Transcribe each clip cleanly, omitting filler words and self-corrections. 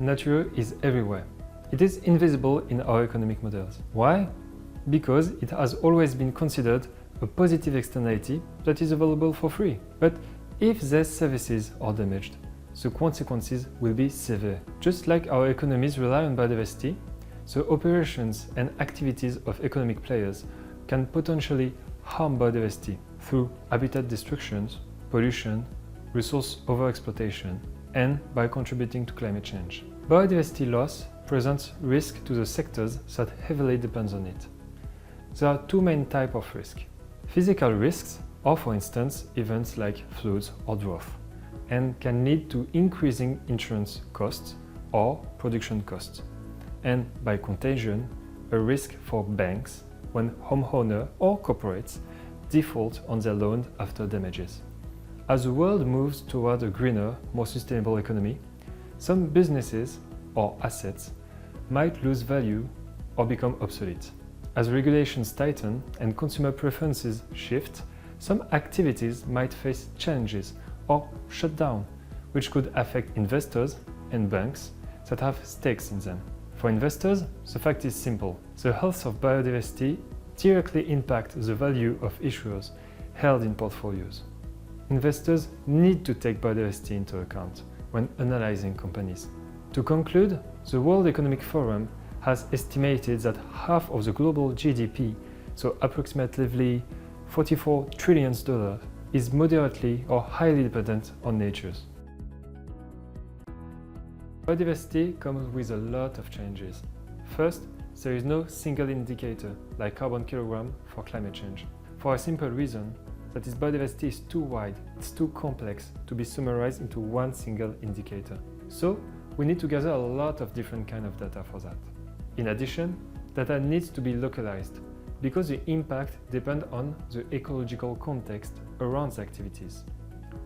nature is everywhere. It is invisible in our economic models. Why? Because it has always been considered a positive externality that is available for free. But if these services are damaged, the consequences will be severe. Just like our economies rely on biodiversity, the operations and activities of economic players can potentially harm biodiversity through habitat destructions, pollution, resource overexploitation, and by contributing to climate change. Biodiversity loss presents risk to the sectors that heavily depend on it. There are two main types of risk. Physical risks are, for instance, events like floods or drought, and can lead to increasing insurance costs or production costs. And by contagion, a risk for banks when homeowners or corporates default on their loan after damages. As the world moves toward a greener, more sustainable economy, some businesses or assets might lose value or become obsolete. As regulations tighten and consumer preferences shift, some activities might face challenges or shut down, which could affect investors and banks that have stakes in them. For investors, the fact is simple. The health of biodiversity directly impacts the value of issuers held in portfolios. Investors need to take biodiversity into account when analyzing companies. To conclude, the World Economic Forum has estimated that half of the global GDP, so approximately $44 trillion, is moderately or highly dependent on nature. Biodiversity comes with a lot of changes. First, there is no single indicator like carbon kilogram for climate change, for a simple reason that is biodiversity is too wide, it's too complex to be summarized into one single indicator. So we need to gather a lot of different kinds of data for that. In addition, data needs to be localized because the impact depends on the ecological context around the activities.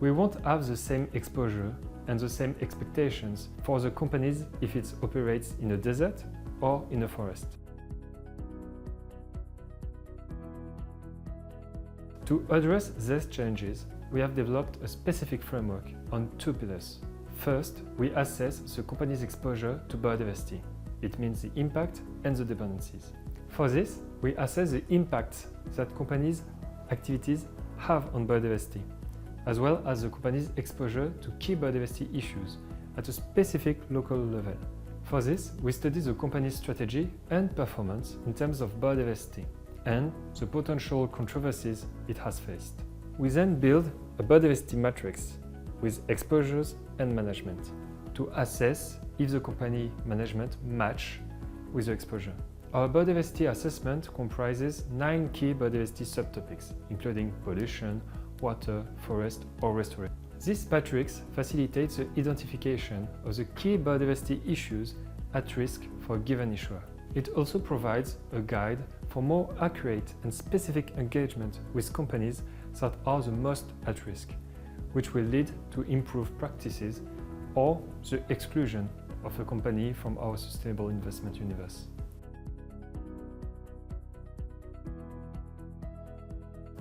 We won't have the same exposure and the same expectations for the companies if it operates in a desert or in a forest. To address these changes, we have developed a specific framework on two pillars. First, we assess the company's exposure to biodiversity. It means the impact and the dependencies. For this, we assess the impact that companies' activities have on biodiversity, as well as the company's exposure to key biodiversity issues at a specific local level. For this, we study the company's strategy and performance in terms of biodiversity and the potential controversies it has faced. We then build a biodiversity matrix with exposures and management to assess if the company management match with the exposure. Our biodiversity assessment comprises 9 key biodiversity subtopics, including pollution, water, forest, or restoration. This matrix facilitates the identification of the key biodiversity issues at risk for a given issuer. It also provides a guide for more accurate and specific engagement with companies that are the most at risk, which will lead to improved practices or the exclusion of a company from our sustainable investment universe.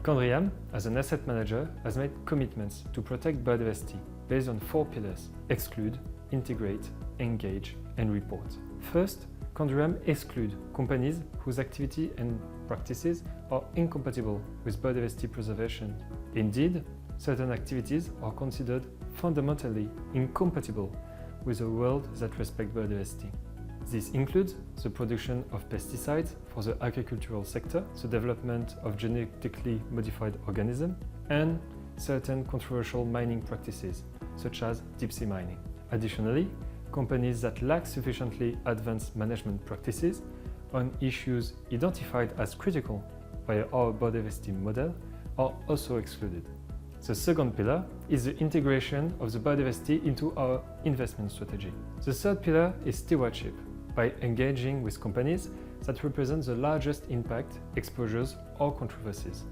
Candriam, as an asset manager, has made commitments to protect biodiversity based on 4 pillars: exclude, integrate, engage, and report. First, Candriam exclude companies whose activity and practices are incompatible with biodiversity preservation. Indeed, certain activities are considered fundamentally incompatible with a world that respects biodiversity. This includes the production of pesticides for the agricultural sector, the development of genetically modified organisms, and certain controversial mining practices, such as deep-sea mining. Additionally, companies that lack sufficiently advanced management practices on issues identified as critical by our biodiversity model are also excluded. The second pillar is the integration of the biodiversity into our investment strategy. The third pillar is stewardship, by engaging with companies that represent the largest impact, exposures, or controversies.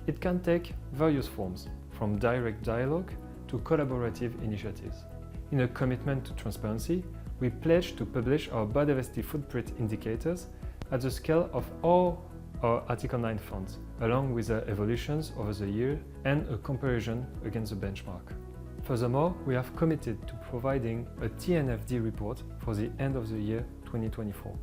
It can take various forms, from direct dialogue to collaborative initiatives. In a commitment to transparency, we pledge to publish our biodiversity footprint indicators at the scale of all our Article 9 funds, along with their evolutions over the year and a comparison against the benchmark. Furthermore, we have committed to providing a TNFD report for the end of the year 2024.